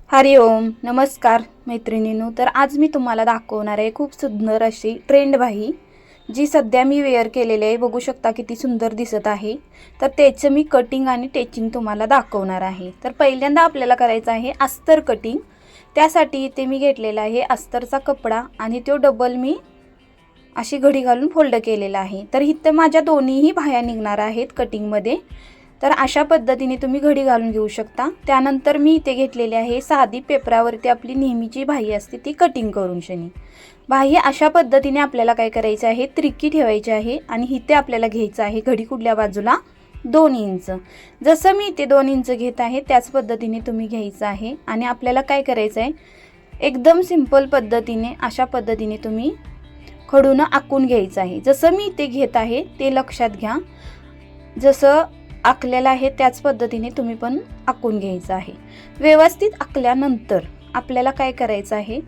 हरिओम नमस्कार मैत्रिणींनो। तर आज मी तुम्हाला दाखवणार आहे खूप सुंदर अशी ट्रेंड बाही, जी सध्या मी वेअर केलेली आहे। बघू शकता किती सुंदर दिसत आहे। तर त्याचं मी कटिंग आणि टेचिंग तुम्हाला दाखवणार आहे। तर पहिल्यांदा आपल्याला करायचं आहे अस्तर कटिंग। त्यासाठी इथे मी घेतलेला आहे अस्तरचा कपडा आणि तो डबल मी अशी घडी घालून फोल्ड केलेला आहे। तर इथे माझ्या दोन्हीही बाह्या निघणार आहेत कटिंगमध्ये। तर अशा पद्धतीने तुम्ही घडी घालून घेऊ शकता। त्यानंतर मी इथे घेतलेली आहे साधी पेपरावरती आपली नेहमीची बाही असते ती कटिंग करून शनी बाही अशा पद्धतीने आपल्याला काय करायचं आहे, त्रिकी ठेवायची आहे आणि इथे आपल्याला घ्यायचं आहे घडी कुठल्या बाजूला 2 इंच। जसं मी इथे 2 इंच घेत आहे त्याच पद्धतीने तुम्ही घ्यायचं आहे आणि आपल्याला काय करायचं आहे, एकदम सिंपल पद्धतीने अशा पद्धतीने तुम्ही खडून आखून घ्यायचं आहे। जसं मी इथे घेत आहे ते लक्षात घ्या। जसं आखलेला आहे त्याच पद्धतीने तुम्ही पण आखून घ्यायचं आहे। व्यवस्थित आखल्यानंतर आपल्याला काय करायचं आहे,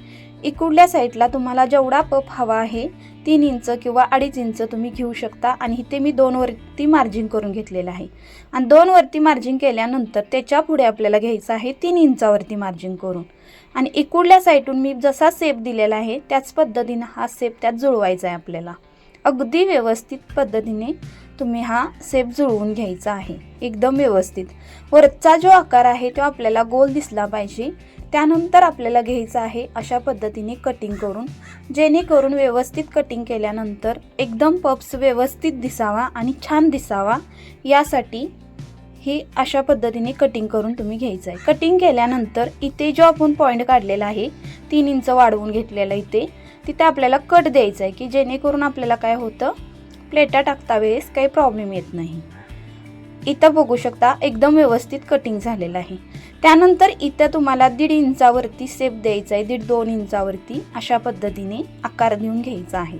इकडल्या साईडला तुम्हाला जेवढा पप हवा आहे 3 इंच किंवा 2.5 इंच तुम्ही घेऊ शकता आणि इथे मी 2 वरती मार्जिन करून घेतलेलं आहे। आणि 2 वरती मार्जिन केल्यानंतर त्याच्या पुढे आपल्याला घ्यायचं आहे 3 इंचावरती मार्जिन करून आणि इकडल्या साईडून मी जसा शेप दिलेला आहे त्याच पद्धतीने हा शेप त्यात जुळवायचा आहे। आपल्याला अगदी व्यवस्थित पद्धतीने तुम्ही हा शेप जुळवून घ्यायचा आहे एकदम व्यवस्थित। वरचा जो आकार आहे तो आपल्याला गोल दिसला पाहिजे। त्यानंतर आपल्याला घ्यायचं आहे अशा पद्धतीने कटिंग करून, जेणेकरून व्यवस्थित कटिंग केल्यानंतर एकदम पप्स व्यवस्थित दिसावा आणि छान दिसावा, यासाठी ही अशा पद्धतीने कटिंग करून तुम्ही घ्यायचं आहे। कटिंग केल्यानंतर इथे जो आपण पॉइंट काढलेला आहे 3 इंच वाढवून घेतलेला इथे, तिथे आपल्याला कट द्यायचा आहे की जेणेकरून आपल्याला काय होतं, प्लेटा टाकता वेळेस काही प्रॉब्लेम येत नाही। इथं बघू शकता एकदम व्यवस्थित कटिंग झालेलं आहे। त्यानंतर इथं तुम्हाला 1.5 इंचावरती शेप द्यायचा आहे, 1.5-2 इंचावरती अशा पद्धतीने आकार देऊन घ्यायचा आहे।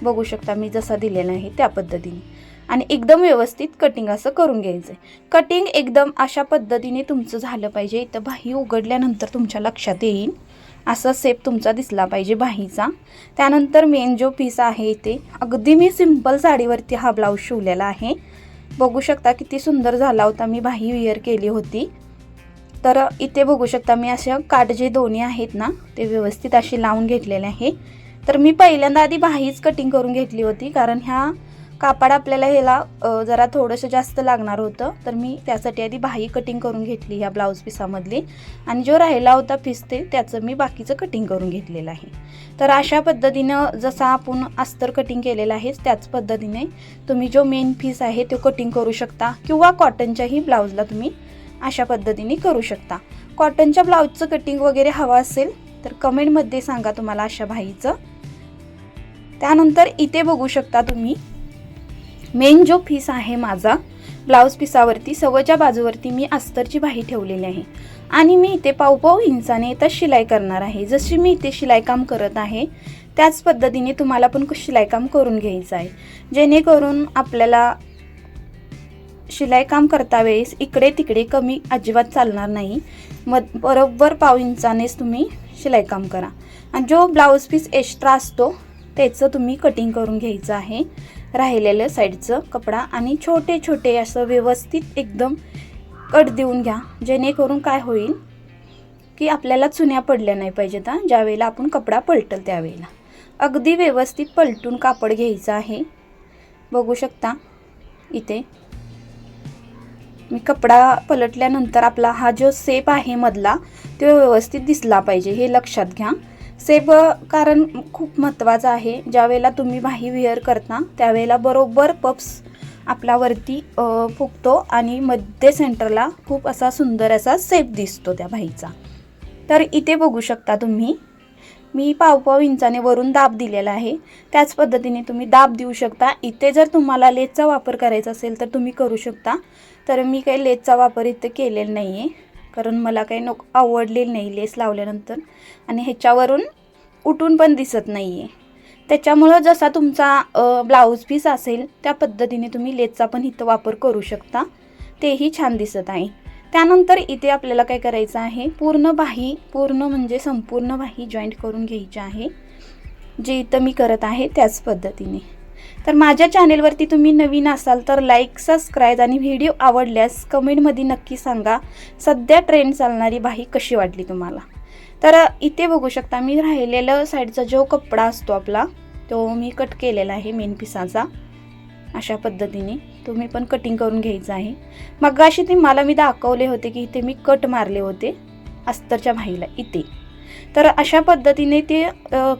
बघू शकता मी जसा दिलेला आहे त्या पद्धतीने आणि एकदम व्यवस्थित कटिंग असं करून घ्यायचं आहे। कटिंग एकदम अशा पद्धतीने तुमचं झालं पाहिजे। इथं बाही उघडल्यानंतर तुमच्या लक्षात येईल असा शेप तुमचा दिसला पाहिजे बाहीचा। त्यानंतर मेन जो पीस आहे इथे अगदी मी सिंपल साडीवरती हा ब्लाऊज शिवलेला आहे। बघू शकता किती सुंदर झाला होता, मी बाही वेअर केली होती। तर इथे बघू शकता मी अशा काठ जे दोन्ही आहेत ना ते व्यवस्थित अशी लावून घेतलेले आहे। तर मी पहिल्यांदा आधी बाहीच कटिंग करून घेतली होती, कारण ह्या कापड आपल्याला ह्याला जरा थोडंसं जास्त लागणार होतं। तर मी त्यासाठी आधी बाही कटिंग करून घेतली ह्या ब्लाऊज पिसामधली आणि जो राहिला होता पीस त्याचं मी बाकीचं कटिंग करून घेतलेलं आहे। तर अशा पद्धतीनं जसा आपण अस्तर कटिंग केलेलं आहे त्याच पद्धतीने तुम्ही जो मेन पीस आहे तो कटिंग करू शकता किंवा कॉटनच्याही ब्लाऊजला तुम्ही अशा पद्धतीने करू शकता। कॉटनच्या ब्लाऊजचं कटिंग वगैरे हवं असेल तर कमेंटमध्ये सांगा तुम्हाला अशा बाहीचं। त्यानंतर इथे बघू शकता तुम्ही मेन जो पीस आहे माझा ब्लाऊज पिसावरती सव्वाच्या बाजूवरती मी अस्तरची बाही ठेवलेली आहे आणि मी इथे पाव इंचाने इथं शिलाई करणार आहे। जशी मी इथे शिलाई काम करत आहे त्याच पद्धतीने तुम्हाला पण शिलाई काम करून घ्यायचं आहे, जेणेकरून आपल्याला शिलाई काम करता वेळेस इकडे तिकडे कमी अजिबात चालणार नाही। बरोबर पाव इंचानेच तुम्ही शिलाई काम करा आणि जो ब्लाऊज पीस एक्स्ट्रा असतो त्याचं तुम्ही कटिंग करून घ्यायचं आहे, राहिलेलं साईडचं कपडा आणि छोटे छोटे असं व्यवस्थित एकदम कट देऊन घ्या, जेणेकरून काय होईल की आपल्याला चुन्या पडल्या नाही पाहिजेत। ज्या वेळेला आपण कपडा पलटल त्यावेळेला अगदी व्यवस्थित पलटून कापड घ्यायचं आहे। बघू शकता इथे मी कपडा पलटल्यानंतर आपला हा जो शेप आहे मधला तो व्यवस्थित दिसला पाहिजे, हे लक्षात घ्या। शेप कारण खूप महत्त्वाचं आहे। ज्या वेळेला तुम्ही बाही वेअर करता त्यावेळेला बरोबर पप्स आपल्यावरती फुगतो आणि मध्य सेंटरला खूप असा सुंदर असा शेप दिसतो त्या बाहीचा। तर इथे बघू शकता तुम्ही मी पाव इंचाने वरून दाब दिलेला आहे, त्याच पद्धतीने तुम्ही दाब देऊ शकता। इथे जर तुम्हाला लेसचा वापर करायचा असेल तर तुम्ही करू शकता। तर मी काही लेसचा वापर इथे केलेला नाही आहे, कारण मला काही आवडलेलं नाही लेस लावल्यानंतर आणि ह्याच्यावरून उठून पण दिसत नाही आहे। त्याच्यामुळं जसा तुमचा ब्लाऊज पीस असेल त्या पद्धतीने तुम्ही लेसचा पण इथं वापर करू शकता, तेही छान दिसत आहे। त्यानंतर इथे आपल्याला काय करायचं आहे, पूर्ण बाही म्हणजे संपूर्ण बाही जॉईंट करून घ्यायची आहे, जे इथं मी करत आहे त्याच पद्धतीने। तर माझ्या चॅनेलवरती तुम्ही नवीन असाल तर लाईक, सबस्क्राईब आणि व्हिडिओ आवडल्यास कमेंटमध्ये नक्की सांगा सध्या ट्रेंड चालणारी बाही कशी वाटली तुम्हाला। तर इथे बघू शकता मी राहिलेला साईडचा जो कपडा असतो आपला तो मी कट केलेला आहे मेन पिसाचा। अशा पद्धतीने तुम्ही पण कटिंग करून घ्यायचं आहे। मग अशी ते मी दाखवले होते की इथे मी कट मारले होते अस्तरच्या बाहीला इथे। तर अशा पद्धतीने ते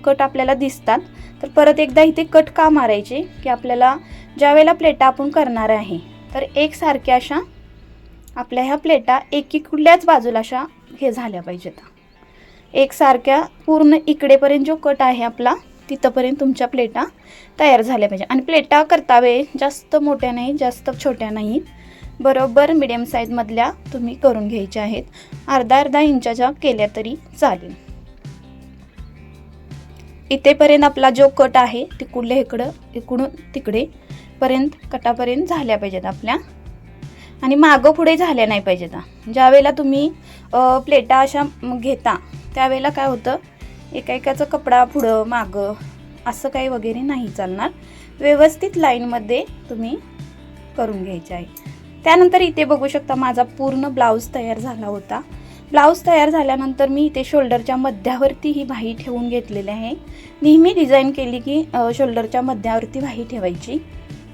कट आपल्याला दिसतात। तर परत एकदा इथे कट का मारायचे की आपल्याला ज्यावेळेला प्लेटा आपण करणार आहे तर एकसारख्या अशा आपल्या ह्या प्लेटा एकीकुल्याच बाजूला अशा हे झाल्या पाहिजेत, एकसारख्या पूर्ण इकडेपर्यंत जो कट आहे आपला तिथपर्यंत तुमच्या प्लेटा तयार झाल्या पाहिजे। आणि प्लेटा करता वेळी जास्त मोठ्या नाही जास्त छोट्या नाही, बरोबर मीडियम साईज मधल्या तुम्ही करून घ्यायच्या आहेत। अर्धा इंचाच्या केल्या तरी चालेल। इथेपर्यंत आपला जो कट आहे तिकडले इकडून तिकडे पर्यंत कटापर्यंत झाल्या पाहिजेत आपल्या, आणि मागं पुढे झाल्या नाही पाहिजेत। ज्या वेळेला तुम्ही प्लेटा अशा घेता त्यावेळेला काय होतं एकाचा कपडा पुढं मागं असं काही वगैरे नाही चालणार, व्यवस्थित लाईनमध्ये तुम्ही करून घ्यायचे आहे। त्यानंतर इथे बघू शकता माझा पूर्ण ब्लाऊज तयार झाला होता। ब्लाऊज तयार झाल्यानंतर मी इथे शोल्डरच्या मध्यावरती ही बाही ठेवून घेतलेली आहे। नेहमी डिझाईन केली की शोल्डरच्या मध्यावरती बाही ठेवायची,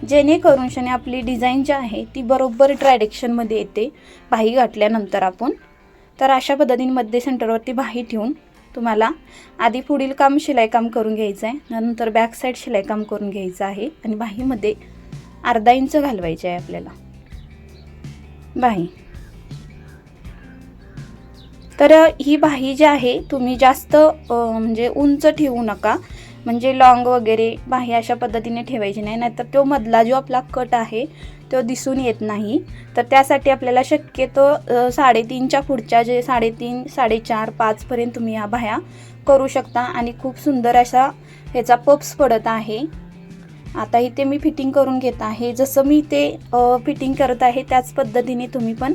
जेणेकरून शने आपली डिझाईन जी आहे ती बरोबर डायरेक्शनमध्ये येते बाही घातल्यानंतर आपण। तर अशा पद्धतीने मध्ये सेंटरवरती बाही ठेवून तुम्हाला आधी पुढील काम शिलाई काम करून घ्यायचं आहे, नंतर बॅक साईड शिलाई काम करून घ्यायचं आहे आणि बाहीमध्ये अर्धा इंच घालवायचे आहे आपल्याला बाही। तर ही बाही जी आहे तुम्ही जास्त म्हणजे उंच ठेवू नका, म्हणजे लॉंग वगैरे बाही अशा पद्धतीने ठेवायची नाही, नाहीतर तो मधला जो आपला कट आहे तो दिसून येत नाही। तर त्यासाठी आपल्याला शक्यतो 3.5च्या पुढच्या जे 3.5, 4.5, 5 पर्यंत तुम्ही या बाह्या करू शकता आणि खूप सुंदर असा ह्याचा पप्स पडत आहे। आता इथे मी फिटिंग करून घेत आहे, जसं मी ते फिटिंग करत आहे त्याच पद्धतीने तुम्ही पण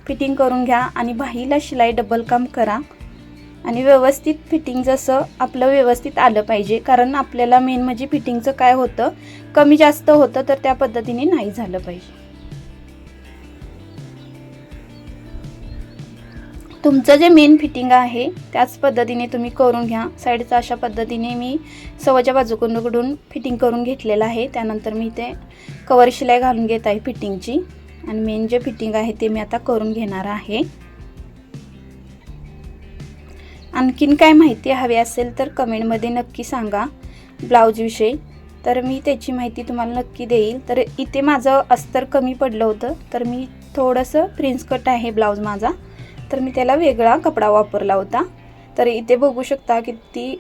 फिटिंग करून घ्या आणि बाहीला शिलाई डबल काम करा आणि व्यवस्थित फिटिंग जसं आपलं व्यवस्थित आलं पाहिजे। कारण आपल्याला मेन म्हणजे फिटिंगचं काय होतं कमी जास्त होतं तर त्या पद्धतीने नाही झालं पाहिजे। तुमचं जे मेन फिटिंग आहे त्याच पद्धतीने तुम्ही करून घ्या। साईडचा अशा पद्धतीने मी सव्वाच्या बाजूकडून फिटिंग करून घेतलेलं आहे। त्यानंतर मी ते कवर शिलाई घालून घेत आहे फिटिंगची आणि मेन जे फिटिंग आहे ते मी आता करून घेणार आहे। आणखीन काय माहिती हवी असेल तर कमेंटमध्ये नक्की सांगा ब्लाऊज विषयी, तर मी त्याची माहिती तुम्हाला नक्की देईल। तर इथे माझं अस्तर कमी पडलं होतं तर मी थोडंसं प्रिन्स कट आहे ब्लाऊज माझा, तर मी त्याला वेगळा कपडा वापरला होता। तर इथे बघू शकता किती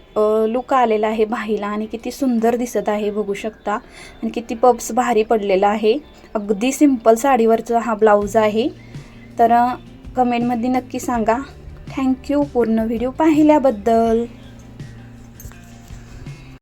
लुक आलेला आहे बाहीला आणि किती सुंदर दिसत आहे बघू शकता, आणि किती पप्स भारी पडलेला आहे। अगदी सिंपल साडीवरचा हा ब्लाऊज आहे। तर कमेंटमध्ये नक्की सांगा। थँक्यू पूर्ण व्हिडिओ पाहिल्याबद्दल।